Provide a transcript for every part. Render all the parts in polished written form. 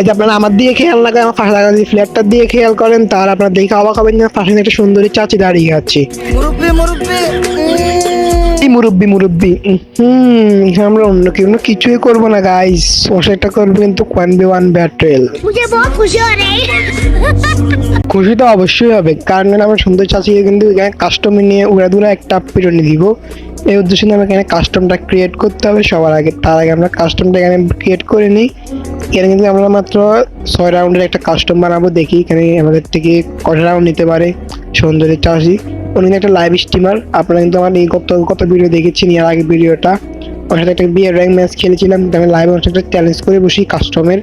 Guys আপনারা আমার দিয়ে খেয়াল না করে আমার পাশে থাকা যদি ফ্ল্যাটটার দিয়ে খেয়াল করেন তাহলে আপনারা দেখে অবাক হবেন না, পাশে একটা সুন্দরী চাচি দাঁড়িয়ে আছে। মুরব্বি মুরব্বি এখানে আমরা অন্য কিছুই করবো না গাইজ, ওটা করবো কিন্তু 1v1 ব্যাটেল। খুশি তো অবশ্যই হবে, কারণ আমরা সুন্দর চাচিকে কিন্তু এখানে কাস্টম নিয়ে উড়াদুরা একটা পিটনি দিব। এই উদ্দেশ্যে আমরা এখানে কাস্টমটা ক্রিয়েট করতে হবে সবার আগে। তার আগে আমরা কাস্টমটা এখানে ক্রিয়েট করে নিই। এখানে কিন্তু আমরা মাত্র 6 রাউন্ডের একটা কাস্টম বানাবো, দেখি এখানে আমাদের থেকে কটা রাউন্ড নিতে পারে সুন্দরী চাষি। উনি একটা লাইভ স্ট্রিমার, আপনারা কিন্তু আমার এই কত ভিডিও দেখেছেন এর আগে ভিডিওটা, ওর সাথে একটা বিয়ের র্যাঙ্ক ম্যাচ খেলেছিলাম। আমি লাইভে ওর সাথে একটা চ্যালেঞ্জ করে বসি কাস্টমের,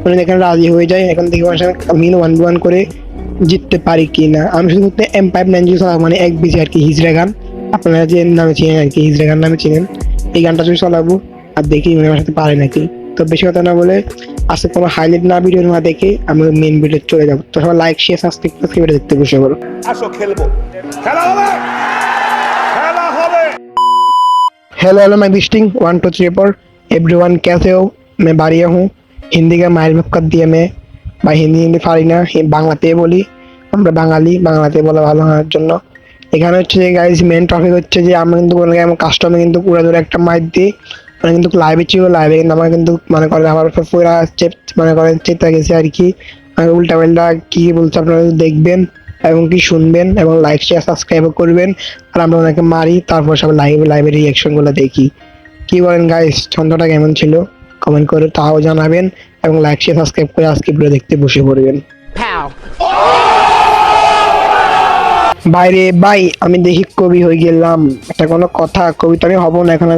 উনি এখানে রাজি হয়ে যায়। এখন দেখি ওর সাথে আমি 1v1 করে জিততে পারি কি না। আমি শুধু M590 মানে এক বিজি আর কি, হিজড়া গান আপনারা যে নামে চিনেন আর কি, হিজড়া গান নামে চিনেন। এই গানটা যদি চালাবো আর দেখি উনি আমার সাথে পারে নাকি। তো বেশি কথা না বলে আজকে কোনো হাইলাইট না ভিডিও না দেখে আমি মেন ভিডিও চলে যাবো। তো সবাই লাইক শেয়ার সাবস্ক্রাইব দেখতে বসে বলো। আসো খেলবো, খেলা হবে, খেলা হবে। हेलो मैं विजिटिंग 1 2 3 4 एवरीवन कैसे हो। मैं बारिया हूँ, हिंदी का माइल मैप कर दिया मैं भाई। হিন্দি পারি না, বাংলাতে বলি, আমরা বাঙালি, বাংলাতে বলা ভালো হওয়ার জন্য। এখানে হচ্ছে যে গাইজ মেন টপিক হচ্ছে যে আমরা কিন্তু আমার কাস্টমে কিন্তু পুরো ধরে একটা মাইক দিই, মানে কিন্তু লাইভে ছিল, লাইভে কিন্তু আমার কিন্তু মনে করেন আমার পুরো চেপ মনে করেন চেপে গেছে আর কি। উল্টা পাল্টা কী বলছে আপনারা দেখবেন এবং কি শুনবেন এবং লাইক শেয়ার সাবস্ক্রাইব করবেন। আর আমরা ওনাকে মারি, তারপর সব লাইভে রিয়াকশনগুলো দেখি। কি বলেন গাইস, ছন্দটা কেমন ছিল কমেন্ট করে তাও জানাবেন এবং লাইক শেয়ার সাবস্ক্রাইব করে আজকে ভিডিও দেখতে বসে পড়বেন। বাইরে ভাই আমি দেখি কবি হয়ে গেলাম, এটা কোনো কথা? কবিতা আমি হবো না এখন,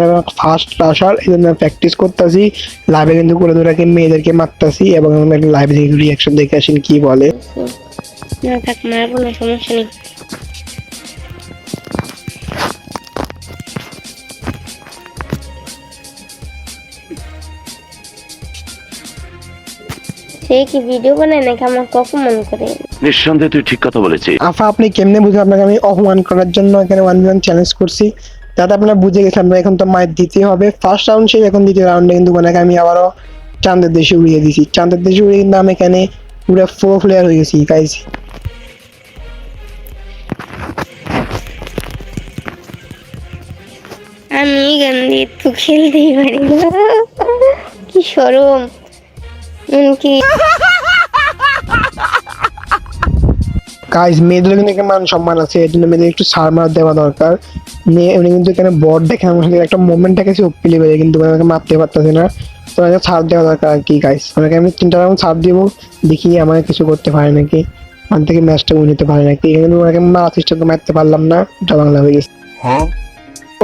ফার্স্ট আসার এই জন্য প্র্যাকটিস করতেছি। লাইভে কিন্তু করে ধরে মেয়েদেরকে মারতেছি এবং লাইভে রিয়াকশন দেখে আসেন কি বলে। না থাক, মারবো না, সমস্যা নেই। সে কি ভিডিও বানায় নাকি আমাকে অপমান করে? নিঃসন্দেহে তুই ঠিক কথা বলেছিস। আফা আপনি কেমনে বুঝে আপনাকে আমি অপমান করার জন্য এখানে 1v1 চ্যালেঞ্জ করছি, যাতে আপনারা বুঝে গেছেন আমরা এখন তো মাইর দিতে হবে। ফার্স্ট রাউন্ড শেষ, এখন দ্বিতীয় রাউন্ডে কিন্তু ওনাকে আমি আবারও চাঁদের দেশে উড়িয়ে দিছি। চাঁদের দেশে উড়িয়ে কিন্তু আমি এখানে পুরো 4 প্লেয়ার হয়ে গেছি গাইস। আমি গান দিয়ে তো খেলতেই পারি না, কি শরম কি। গাইস মেয়েদের কিন্তু এখানে মান সম্মান আছে, এর জন্য মেয়েদের একটু ছাড় দেওয়া দরকার। মেয়ে উনি কিন্তু এখানে বট দেখে আমার সাথে একটা মোমেন্ট দেখেছি ওপিলি বেড়ে, কিন্তু আমাকে মারতে পারতেছে না। তো আমাকে ছাড় দেওয়া দরকার আর কি গাইস। আমাকে আমি 3টা রাউন্ড ছাড় দিব, দেখি আমাকে কিছু করতে পারে নাকি, ওখান থেকে ম্যাচটা উইন নিতে পারে নাকি। এখানে ওনাকে মারার চেষ্টা করে মারতে পারলাম না, এটা বাংলা হয়ে গেছে।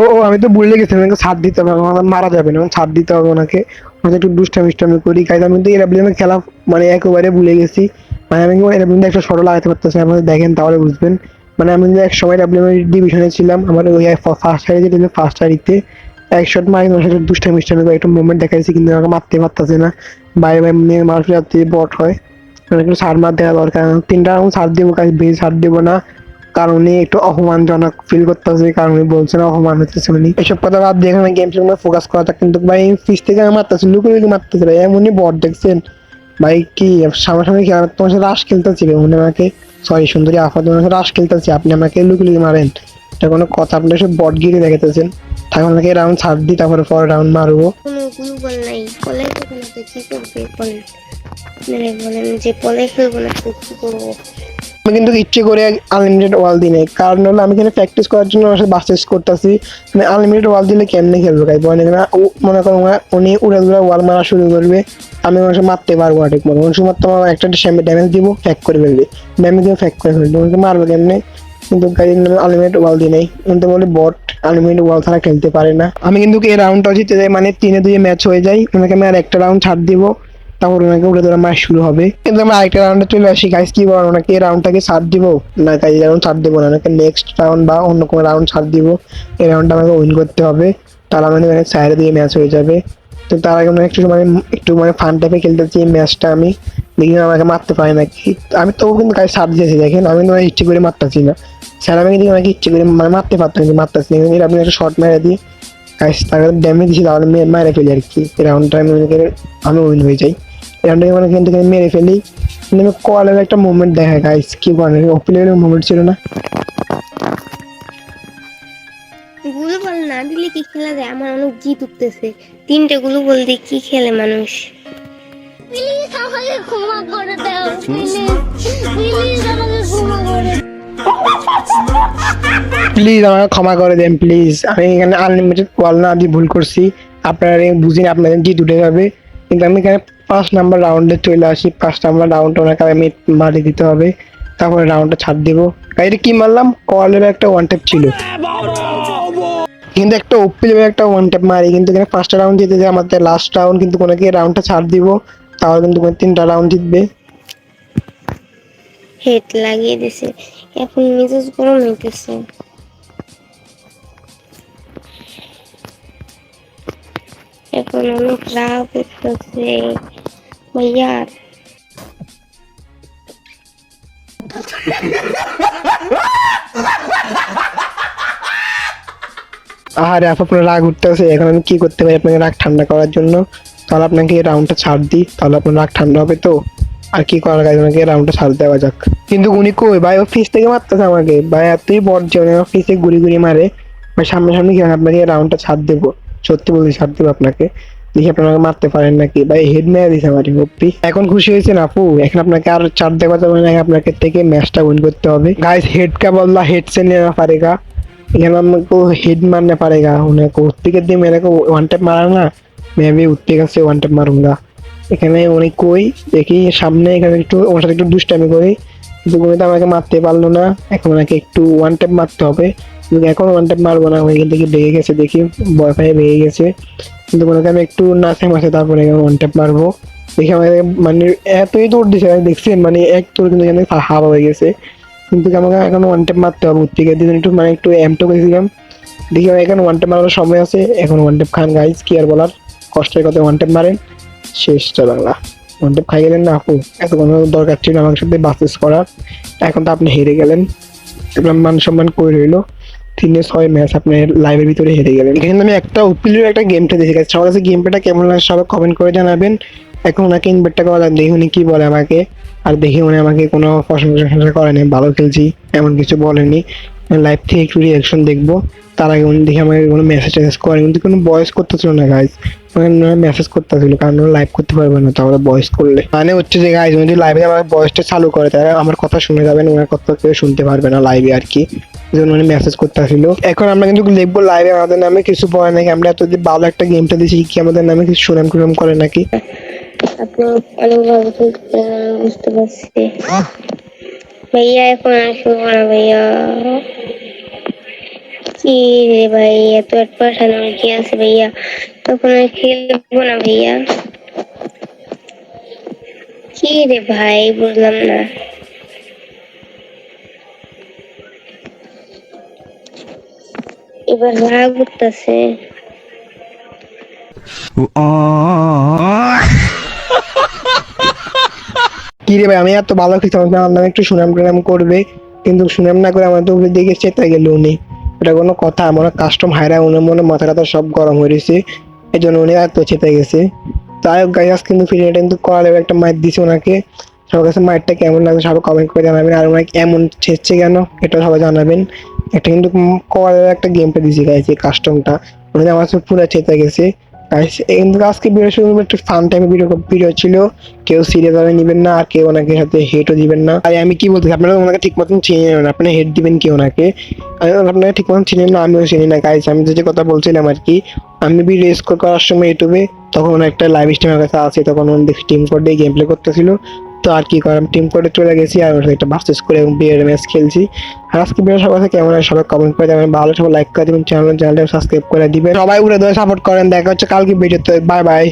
ও আমি তো ভুলে গেছি ওনাকে ছাড় দিতে হবে, মারা যাবে না, ছাড় দিতে হবে ওনাকে। ওনাকে একটু দুষ্টামি করি গাইস। আমি কিন্তু এরাবিলিয়ামের খেলা মানে একেবারে ভুলে গেছি, মানে আমি এরাবিলিয়ামে একটা শট লাগাতে পারতেছি না, আপনারা দেখেন তাহলে বুঝবেন। মানে আমি এক সময় এরাবিলিয়ামের ডিভিশনে ছিলাম, আমার ওই ফার্স্ট সারিতে ফার্স্ট সারিতে এক শট মারি, ওনার সাথে দুষ্টামি করে একটা মুভমেন্ট দেখাইছি, কিন্তু আমাকে মারতে পারতেছে না। বাইরে মানুষের যাতে বট হয়, একটু ছাড় মার দেওয়া দরকার। 3টা রাউন্ড ছাড় দিব গাইস, বেশি ছাড় দিব না, কারণ উনি একটু অপমানজনক ফিল করতেছে, কারণ উনি বলছেন অপমান হচ্ছে। উনি এসব কথা বাদ দিয়ে এখানে গেমস এর মধ্যে ফোকাস করা, কিন্তু ভাই পিছ থেকে আমি মারতেছি, লুকিয়ে মারতেছে ভাই, এমনই বট দেখছেন ভাই। কি সামনাসামনি তোমার সাথে রাশ খেলতেছি উনি আমাকে, সরি সুন্দরী আফা তোমার সাথে রাশ খেলতেছি, আপনি আমাকে লুকিয়ে মারেন, এটা কোনো কথা? আপনি সব বট গিয়ে দেখাতেছেন। তাহলে আপনাকে রাউন্ড ছাড় দিই, তারপরে পরে রাউন্ড মারবো। কোনো বল নাই, পলে খেলবো না তো কি করবে? বলেন যে পলে খেলবো না তো কি করবো? আমি কিন্তু ইচ্ছে করে আনলিমিটেড ওয়াল দিই নাই, কারণ হলো আমি এখানে প্র্যাকটিস করার জন্য আমার সাথে বাসেস করতেছি। মানে আনলিমিটেড ওয়াল দিলে কেমনে খেলবো গাই বলেন? মনে করেন উনি উড়ে ওয়াল মারা শুরু করবে, আমি ওনার সাথে মারতে পারবো না ঠিক মতো। ওনার সময় তো আমার একটা ড্যামেজ দিব, ফ্যাক করে ফেলবে, ড্যামেজ দিয়ে ফ্যাক করে ফেলবে, ওনাকে মারবে কেমনে? কিন্তু গাই আনলিমিটেড ওয়াল দিই নাই, কিন্তু বলে বট আনলিমিটেড ওয়াল ছাড়া খেলতে পারে না। আমি কিন্তু এই রাউন্ডটা জিতে যাই, মানে 3-2 ম্যাচ হয়ে যায়। ওনাকে আমি আর একটা রাউন্ড ছাড় দিব, তারপর ওনাকে উড়ে ধরে মার শুরু হবে। কিন্তু আমরা আরেকটা রাউন্ডে চলে আসি গাইস। কি বলেন, ওনাকে এই রাউন্ডটাকে ছাড় দিব না গাইস? এই রাউন্ড ছাড় দিব না, ওনাকে নেক্সট রাউন্ড বা অন্য কোনো রাউন্ড ছাড় দিব। এই রাউন্ডটা আমাকে উইন করতে হবে, তাহলে আমাদের সাইডে দিয়ে ম্যাচ হয়ে যাবে। তো তার আগে আমরা একটু ফান টাইপে খেলতেছি এই ম্যাচটা। আমি দেখি আমাকে মারতে পারি নাকি। আমি তো কিন্তু গাইস ছাড় দিয়েছি, দেখেন আমি তোমার ইচ্ছে করে মারতেছি না, স্যার আমি কিন্তু আমাকে ইচ্ছে করে মানে মারতে পারতাম কিন্তু মারতেছি না। আপনি একটা শর্ট মেরে দিই গাইস, তাকে ড্যামেজ দিয়েছি, তাহলে মেরে ফেলি আর কি। এই রাউন্ডটা আমি উইন হয়ে যাই। রাউন্ডে মানে কিন্তু মেরে ফেলি, কিন্তু আমি কলের একটা মুভমেন্ট দেখা গাইস, কি বলেন ওপি লেভেলের মুভমেন্ট ছিল না? গুলো বল না দিলে কি খেলা যায়? আমার অনেক জিত উঠতেছে, 3টে গুলো বল দিয়ে কি খেলে মানুষ? প্লিজ আমাকে ক্ষমা করে দাও, প্লিজ প্লিজ আমাকে ক্ষমা করে প্লিজ আমাকে ক্ষমা করে দেন প্লিজ, আমি এখানে আনলিমিটেড কল না দিয়ে ভুল করছি, আপনারা বুঝিনি আপনাদের জিত উঠে যাবে, কিন্তু আমি এখানে 5 নাম্বার রাউন্ডে চলে আসি, 5 নাম্বার রাউন্ড ওনাকে আমি মারি দিতে হবে, তারপরে রাউন্ডটা ছাড় দেবো। এটা কি মারলাম, কলের একটা ওয়ান ট্যাপ ছিল, কিন্তু একটা ওপি লেভেলের একটা ওয়ান ট্যাপ মারি, কিন্তু এখানে 5টা রাউন্ড জিতে যায় আমাদের লাস্ট রাউন্ড, কিন্তু ওনাকে রাউন্ডটা ছাড় দিব, তাহলে কিন্তু 3টা রাউন্ড জিতবে। হেড লাগিয়ে দিছে, এখন মেজাজ গরম হইতেছে। এখন অনেক রাগ উঠতেছে ভাইয়া। আরে আপনার রাগ উঠতেছে, এখন আমি কি করতে পারি আপনাকে রাগ ঠান্ডা করার জন্য? তাহলে আপনাকে এই রাউন্ডটা ছাড় দিই, তাহলে আপনার রাগ ঠান্ডা হবে তো। আর কি করার কাজ, ওনাকে রাউন্ডটা ছাড় দেওয়া যাক। কিন্তু উনি কই ভাই, ও ফিস থেকে মারতেছে আমাকে ভাই, এতই বট যে উনি আমার ফিসে গুড়ি গুড়ি মারে ভাই, সামনে সামনে কি আপনাকে এই রাউন্ডটা ছাড় দেবো, সত্যি বলছি ছাড় দেবো আপনাকে, দেখি আপনাকে মারতে পারেন নাকি। ভাই হেড মেরে দিছে আমার ওপি, এখন খুশি হয়েছেন আপু? এখন আপনাকে আর ছাড় দেওয়া যাবে না, আপনাকে থেকে ম্যাচটা উইন করতে হবে गाइस। हेड का बदला हेड से लेना पड़ेगा, यहाँ हमको हेड मारना पड़ेगा, उन्हें को उत्पी के দিয়ে मेरे को वन टैप मारा ना, मैं भी उत्पी का से वन टैप मारूंगा। এখানে উনি কই দেখি, সামনে এখানে একটু ওর সাথে একটু দুষ্টামি করি, কিন্তু উনি তো আমাকে মারতে পারলো না, এখন ওনাকে একটু ওয়ান ট্যাপ মারতে হবে, কিন্তু এখন ওয়ান ট্যাপ মারবো না, উনি কিন্তু লেগে গেছে দেখি, ভয় পায়ে লেগে গেছে, কিন্তু ওনাকে আমি একটু নাচে মাসে তারপরে ওয়ান ট্যাপ মারবো। দেখি আমাকে মানে এতই দৌড় দিছে দেখছেন, মানে এক তোর কিন্তু এখানে হাওয়া হয়ে গেছে, কিন্তু আমাকে এখন ওয়ান ট্যাপ মারতে হবে উত্তিকে দিয়ে একটু, মানে একটু এমটো করেছিলাম, দেখি এখানে ওয়ান ট্যাপ মারার সময় আছে, এখন ওয়ান ট্যাপ খান গাইজ, কি আর বলার, কষ্টের কথা ওয়ান ট্যাপ মারেন, শেষ বাংলা। ওয়ান ট্যাপ খাই গেলেন না আপু, এত কোনো দরকার ছিল না আমার সাথে বাসেস করার, এখন তো আপনি হেরে গেলেন, আপনার মান সম্মান করে রইলো, 3-6 ম্যাচ আপনি লাইভের ভিতরে হেরে গেলেন। এখানে আমি একটা উপিলের একটা গেমটা দেখে গেছি, সবার কাছে গেম প্লেটা কেমন লাগে সবাই কমেন্ট করে জানাবেন। এখন ওনাকে ইনভাইটটা করা যাক, দেখি উনি কি বলে আমাকে, আর দেখি উনি আমাকে কোনো প্রশংসা করেনি, ভালো খেলছি এমন কিছু বলেনি, লাইভ থেকে একটু রিয়াকশন দেখবো, তার আগে উনি দেখি আমাকে কোনো মেসেজ টেসেজ করে, কিন্তু কোনো ভয়েস করতেছিল না গাইজ, মেসেজ করতেছিল, কারণ ওরা লাইভ করতে পারবে না তাহলে ভয়েস করলে, মানে হচ্ছে যে গাইজ উনি যদি লাইভে আমার ভয়েসটা চালু করে তাহলে আমার কথা শুনে যাবেন, ওনার কথা কেউ শুনতে পারবে না লাইভে আর কি, জন্য উনি মেসেজ করতেছিল। এখন আমরা কিন্তু লিখবো লাইভে আমাদের নামে কিছু বলে নাকি, আমরা এত ভালো একটা গেমটা দিয়েছি কি আমাদের নামে কিছু সুনাম টুনাম করে নাকি। আপনি অনেক ভালো খেলতেছেন, আমি বুঝতে পারছি ভাইয়া, এখন আসবো না ভাইয়া। কি রে ভাই, এত এক পাঠানো কি আছে ভাইয়া, তখন আর খেলবো না ভাইয়া। কি রে ভাই, বুঝলাম না। এবার রাগ উঠতেছে। কি রে ভাই, আমি এত ভালো খেলছি, আমার নামে একটু সুনাম টুনাম করবে, কিন্তু সুনাম না করে আমার তো উপরে দিকে চেতে গেল উনি, এটা কোনো কথা? আমার কাস্টম হায়রা, উনি মনে মাথা টাথা সব গরম হয়ে রয়েছে, এই জন্য উনি এত চেতে গেছে। যাই হোক গাইস, কিন্তু ফিরে এটা কিন্তু করা লেভেল একটা মাইট দিছে ওনাকে, সবার কাছে মাইটটা কেমন লাগছে সবাই কমেন্ট করে জানাবেন, আর ওনাকে এমন ছেড়ছে কেন এটা সবাই জানাবেন। এটা কিন্তু করা লেভেল একটা গেম প্লে দিছে গাইস, এই কাস্টমটা উনি আমার কাছে পুরো চেতে গেছে গাইস। কিন্তু আজকে ভিডিও শুরু একটু ফান টাইমে ভিডিও ছিল, কেউ সিরিয়াস ভাবে নিবেন না, আর কেউ ওনাকে সাথে হেটও দিবেন না। আর আমি কি বলতে আপনারা ওনাকে ঠিক মতন চিনে নেবেন, আপনি হেট দিবেন কি ওনাকে, আপনারা ঠিক মতন চিনেন না, আমিও চিনি না গাইস। আমি যে কথা বলছিলাম আর কি, আমি ভিডিও স্কোর করার সময় ইউটিউবে তখন একটা লাইভ স্ট্রিমের কাছে আছে, তখন উনি দেখি টিম কোড দিয়ে গেম প্লে করতেছিল, তো আর কি করাম টিম কোডে চলে গেছি, আর ওর সাথে একটা বাসেস করে এবং বিয়ের ম্যাচ খেলছি। আর আজকে ভিডিও সবার কাছে কেমন হয় সবাই কমেন্ট করে যাবেন, ভালো সবাই লাইক করে দিবেন, চ্যানেলটা সাবস্ক্রাইব করে দিবেন, সবাই উড়ে ধরে সাপোর্ট করেন। দেখা হচ্ছে কালকে ভিডিওতে, বাই বাই।